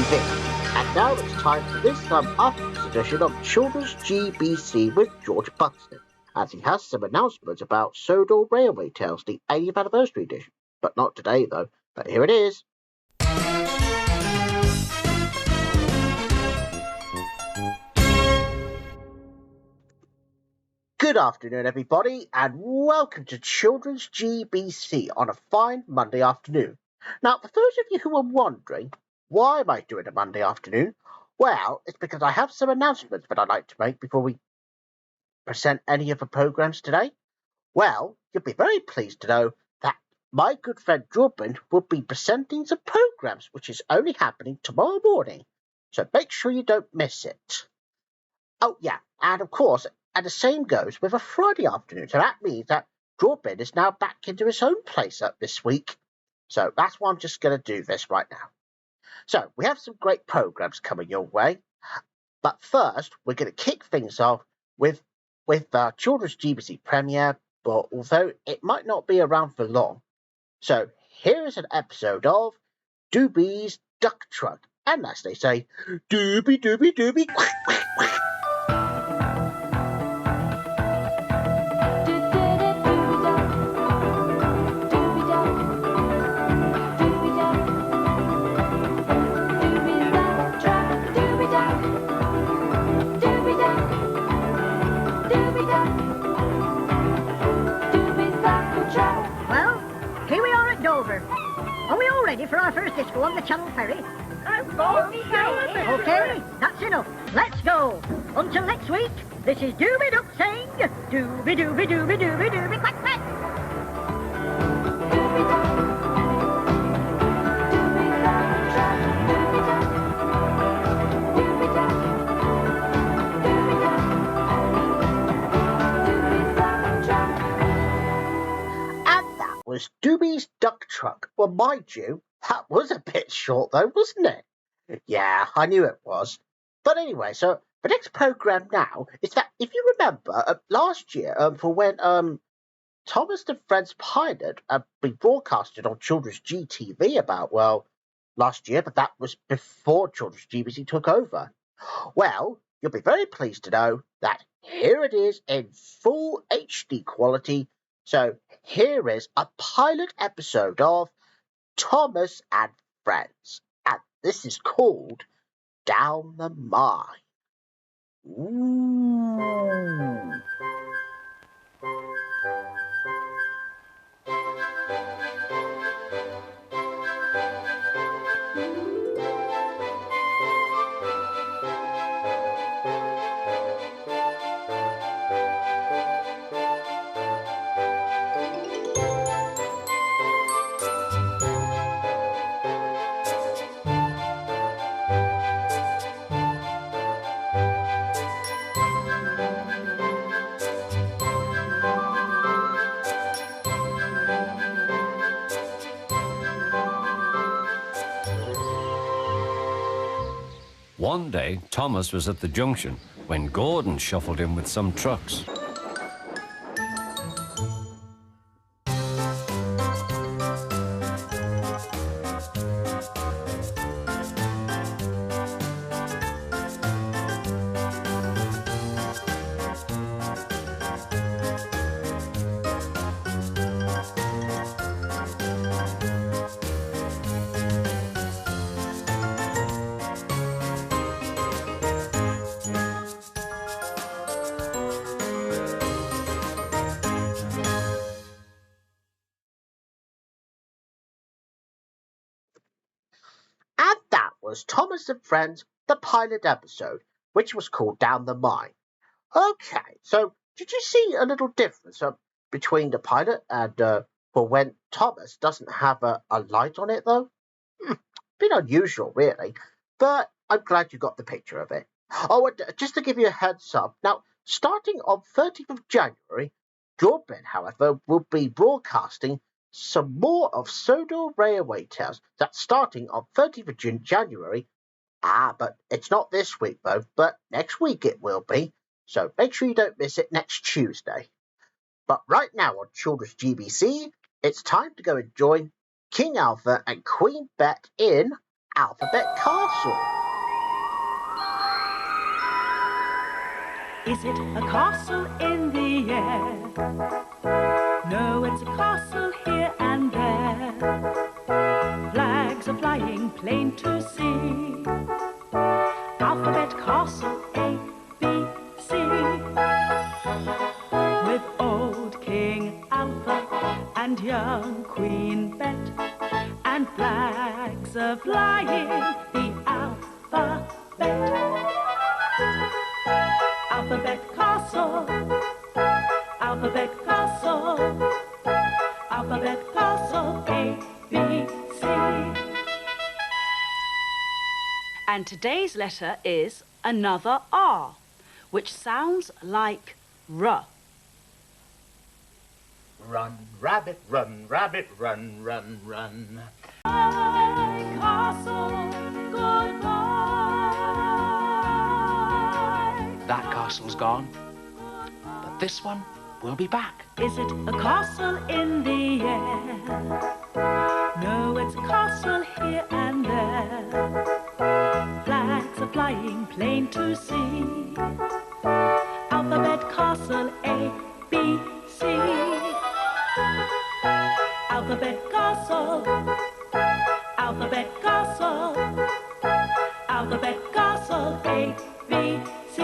TV. And now it's time for this afternoon's edition of Children's GBC with George Buxton, as he has some announcements about Sodor Railway Tales, the 80th anniversary edition. But not today, though. But here it is. Good afternoon, everybody, and welcome to Children's GBC on a fine Monday afternoon. Now, for those of you who are wondering, why am I doing a Monday afternoon? Well, it's because I have some announcements that I'd like to make before we present any of the programmes today. Well, you'll be very pleased to know that my good friend Brind will be presenting some programmes, which is only happening tomorrow morning. So make sure you don't miss it. Oh, yeah, and of course, and the same goes with a Friday afternoon. So that means that Brind is now back into his own place up this week. So that's why I'm just going to do this right now. So we have some great programmes coming your way. But first, we're going to kick things off with the Children's GBC premiere, but although it might not be around for long. So here is an episode of Doobie's Duck Truck. And as they say, doobie, doobie, doobie, quack, quack, quack. Are we all ready for our first disco on the Channel Ferry? Okay, that's enough. Let's go. Until next week, this is Doobie Duck saying, doobie doobie doobie doobie doobie quack quack. Was Doobie's Duck Truck. Well, mind you, that was a bit short though, wasn't it? Yeah, I knew it was. But anyway, so the next programme now is that, if you remember, last year, for when Thomas and Friends pilot been broadcasted on Children's GTV about, well, last year, but that was before Children's GBC took over. Well, you'll be very pleased to know that here it is in full HD quality. So here is a pilot episode of Thomas and Friends, and this is called Down the Mine. Ooh. One day, Thomas was at the junction when Gordon shuffled in with some trucks. Thomas and Friends, the pilot episode, which was called Down the Mine. Okay, so did you see a little difference between the pilot and for when Thomas doesn't have a light on it, though? Bit unusual, really, but I'm glad you got the picture of it. Oh, and just to give you a heads up, now, starting on 30th of January, Brind, however, will be broadcasting some more of Sodor Railway Tales. That's starting on 30th of January. But it's not this week, though, but next week it will be. So make sure you don't miss it next Tuesday. But right now on Children's GBC, it's time to go and join King Alpha and Queen Bet in Alphabet Castle. Is it a castle in the air? No, it's a castle here and there. Flags are flying plain to see. Alphabet Castle A, B, C. With old King Alpha and young Queen Bet, and flags are flying the alphabet. Alphabet Castle, Alphabet Castle, Alphabet Castle, A, B, C. And today's letter is another R, which sounds like R. Run, rabbit, run, run, run. Goodbye, castle, goodbye. That castle's gone, but this one will be back. Is it a castle in the air? No, it's a castle here and there. Flags are flying plain to see. Alphabet Castle A, B, C. Alphabet Castle, Alphabet Castle, Alphabet Castle, A, B, C.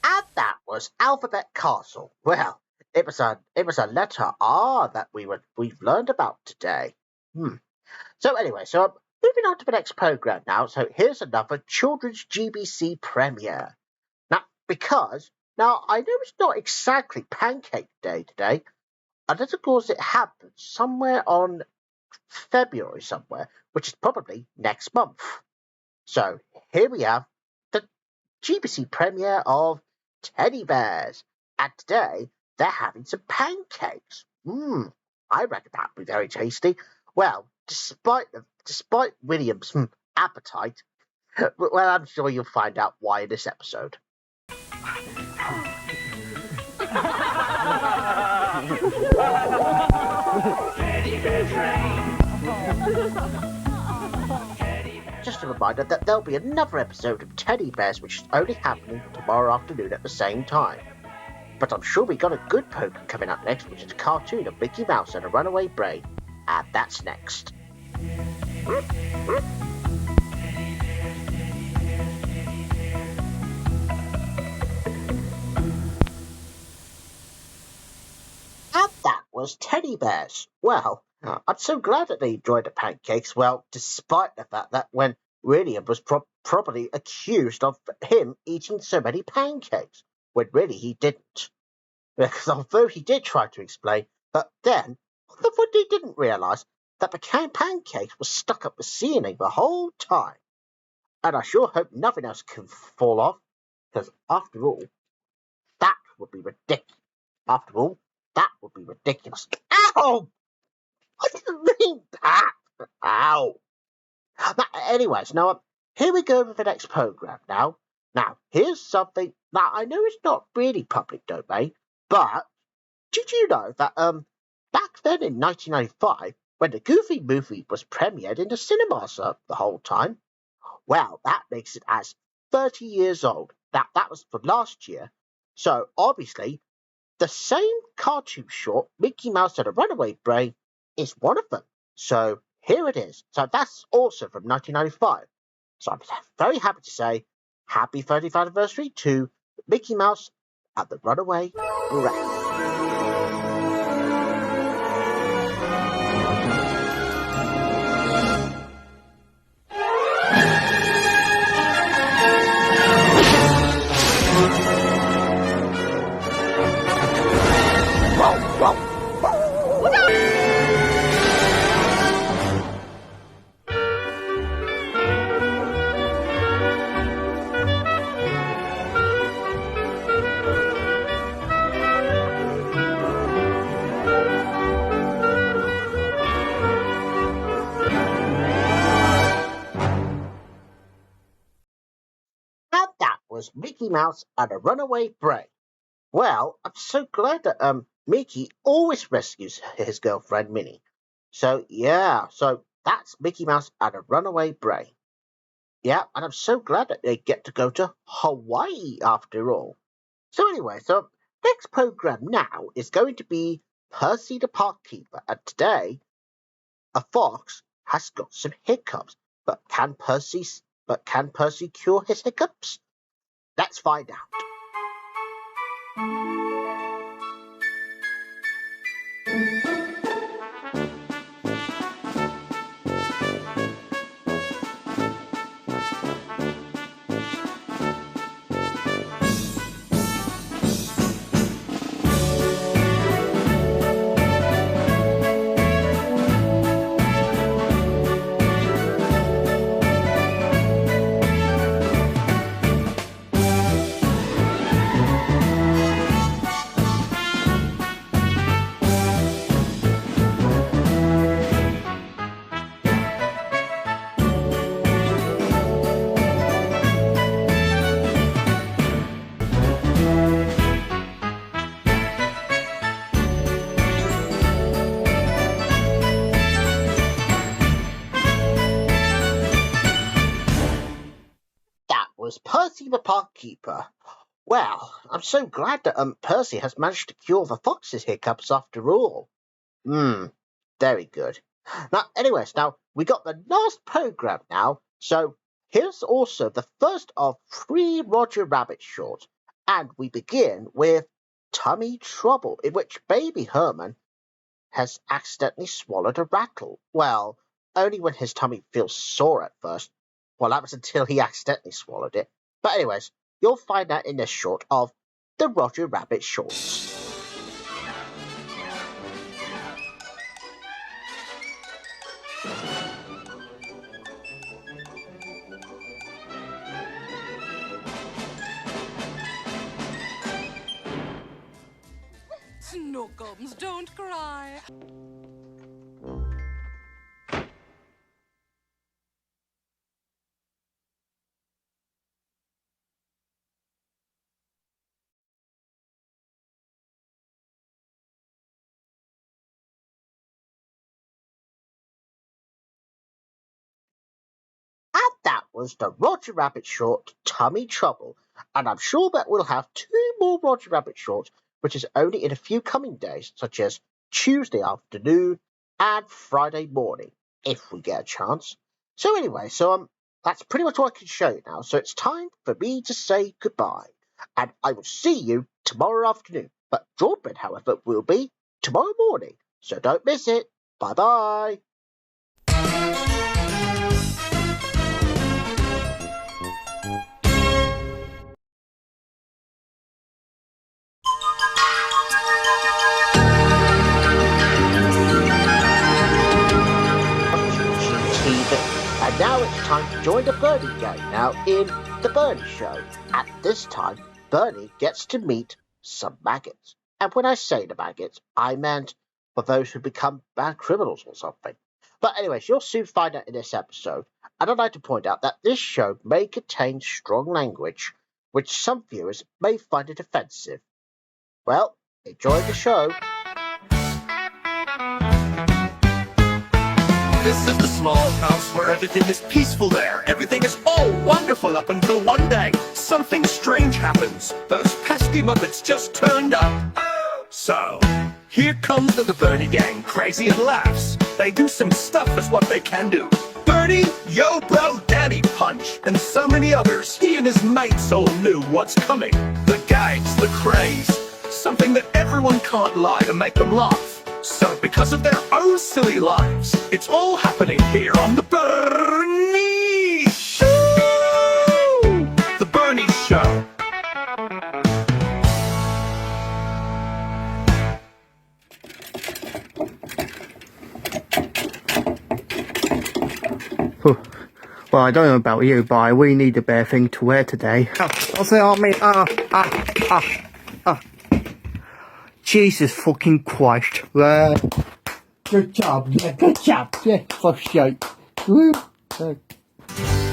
And that was Alphabet Castle. Well, it was a letter R that we've learned about today. So anyway, moving on to the next program now. So here's another children's GBC premiere. Now I know it's not exactly Pancake Day today, and of course it happens somewhere on February somewhere, which is probably next month. So here we have the GBC premiere of Teddy Bears, and today they're having some pancakes. I reckon that would be very tasty. Well, despite William's appetite, well, I'm sure you'll find out why in this episode. Just a reminder that there'll be another episode of Teddy Bears which is only happening tomorrow afternoon at the same time. But I'm sure we got a good program coming up next, which is a cartoon of Mickey Mouse and a runaway brain. And that's next. And that was Teddy Bears. Well, I'm so glad that they enjoyed the pancakes. Well, despite the fact that when William was probably accused of him eating so many pancakes, when really he didn't. Because although he did try to explain, but then what he didn't realise that the pancakes were stuck up the ceiling the whole time. And I sure hope nothing else can fall off, because after all, that would be ridiculous. After all, that would be ridiculous. Ow! I didn't mean that. Ow! Anyways, now here we go with the next programme now. Now, here's something that I know is not really public domain, but did you know that back then in 1995, when the Goofy movie was premiered in the cinemas the whole time, well, that makes it as 30 years old. That was for last year. So obviously, the same cartoon short, Mickey Mouse and a Runaway Brain, is one of them. So here it is. So that's also from 1995. So I'm very happy to say happy 30th anniversary to Mickey Mouse and the Runaway Brain. Mickey Mouse and a Runaway Brain. Well, I'm so glad that Mickey always rescues his girlfriend Minnie. So yeah, so that's Mickey Mouse and a runaway brain. Yeah, and I'm so glad that they get to go to Hawaii after all. So anyway, next program now is going to be Percy the Park Keeper, and today a fox has got some hiccups, but can Percy cure his hiccups? Let's find out. Was Percy the Park Keeper. Well, I'm so glad that Percy has managed to cure the fox's hiccups after all. Very good. Now we got the last program now, so here's also the first of 3 Roger Rabbit shorts, and we begin with Tummy Trouble, in which Baby Herman has accidentally swallowed a rattle. Well, only when his tummy feels sore at first. Well, that was until he accidentally swallowed it. But anyways, you'll find out in this short of the Roger Rabbit shorts. Snookums, don't cry. That was the Roger Rabbit short, Tummy Trouble, and I'm sure that we'll have 2 more Roger Rabbit shorts, which is only in a few coming days, such as Tuesday afternoon and Friday morning, if we get a chance. So anyway, that's pretty much all I can show you now, so it's time for me to say goodbye, and I will see you tomorrow afternoon, but Broadband, however, will be tomorrow morning, so don't miss it. Bye-bye. And now it's time to join the Bernie gang now in The Bernie Show. At this time, Bernie gets to meet some maggots. And when I say the maggots, I meant for those who become bad criminals or something. But anyways, you'll soon find out in this episode. And I'd like to point out that this show may contain strong language, which some viewers may find it offensive. Well, enjoy the show. This is the small house where everything is peaceful there. Everything is all wonderful up until one day something strange happens. Those pesky Muppets just turned up. So, here comes the Bernie gang, crazy and laughs. They do some stuff as what they can do. Bernie, Yo Bro, Danny Punch, and so many others. He and his mates all knew what's coming. The gags, the craze, something that everyone can't lie to make them laugh. So because of their own silly lives, it's all happening here on The Bernie Show! The Bernie Show. Well, I don't know about you, but I really need a better thing to wear today. Jesus fucking Christ. Good job, yeah, for sake.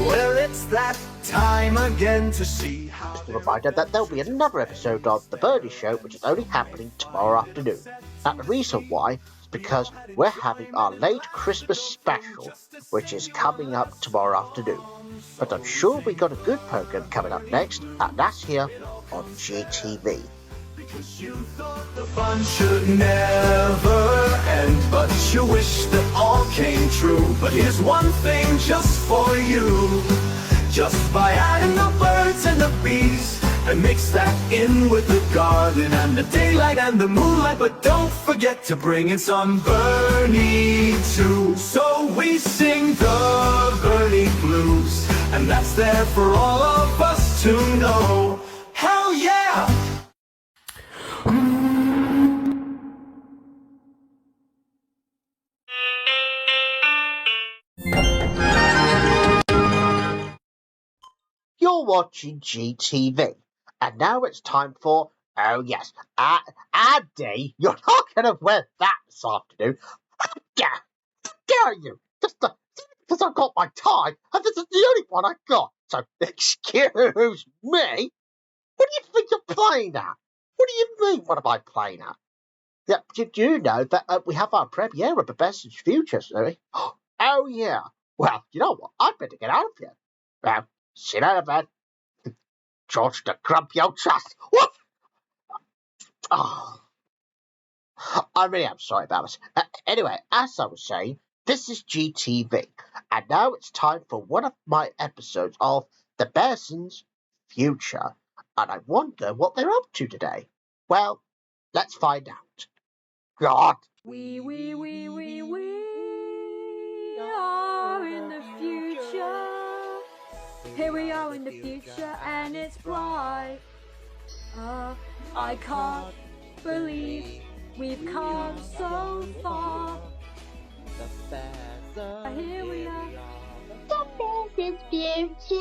Well, it's that time again to see how... Just a reminder that there'll be another episode of The Bernie Show, which is only happening tomorrow afternoon. Now, the reason why is because we're having our late Christmas special, which is coming up tomorrow afternoon. But I'm sure we got a good program coming up next, and that's here on GTV. Because you thought the fun should never end, but you wish that all came true. But here's one thing just for you. Just by adding the birds and the bees, and mix that in with the garden and the daylight and the moonlight. But don't forget to bring in some Bernie too. So we sing the Bernie blues, and that's there for all of us to know. Hell yeah! You're watching GTV, and now it's time for, oh yes, Andy, you're not going to wear that this afternoon. How dare you? Just because I've got my tie, and this is the only one I got. So excuse me. What do you think you're playing at? What do you mean, what am I playing at? Yeah, did you know that we have our premiere of The Best Future, Louis? Oh yeah. Well, you know what? I better get out of here. Well, sit down, man. George the grumpy old trust. What? Oh, I really am sorry about this. Anyway, as I was saying, this is GTV, and now it's time for one of my episodes of The Bearsons' Future, and I wonder what they're up to today. Well, let's find out. God. We are in the future. Here we are in the future and it's bright. I can't believe we've come so far. Here we are. The Bearsons' Future.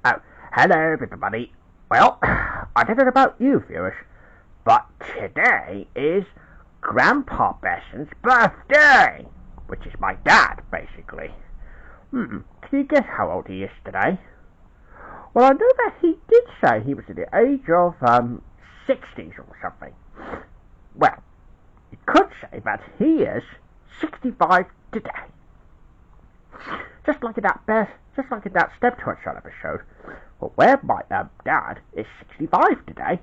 Oh, hello everybody. Well, I don't know about you viewers, but today is Grandpa Bearson's birthday, which is my dad, basically. Can you guess how old he is today? Well, I know that he did say he was at the age of 60s or something. Well, you could say that he is 65 today. Just like in that Steptoe episode. Well, where my dad is 65 today.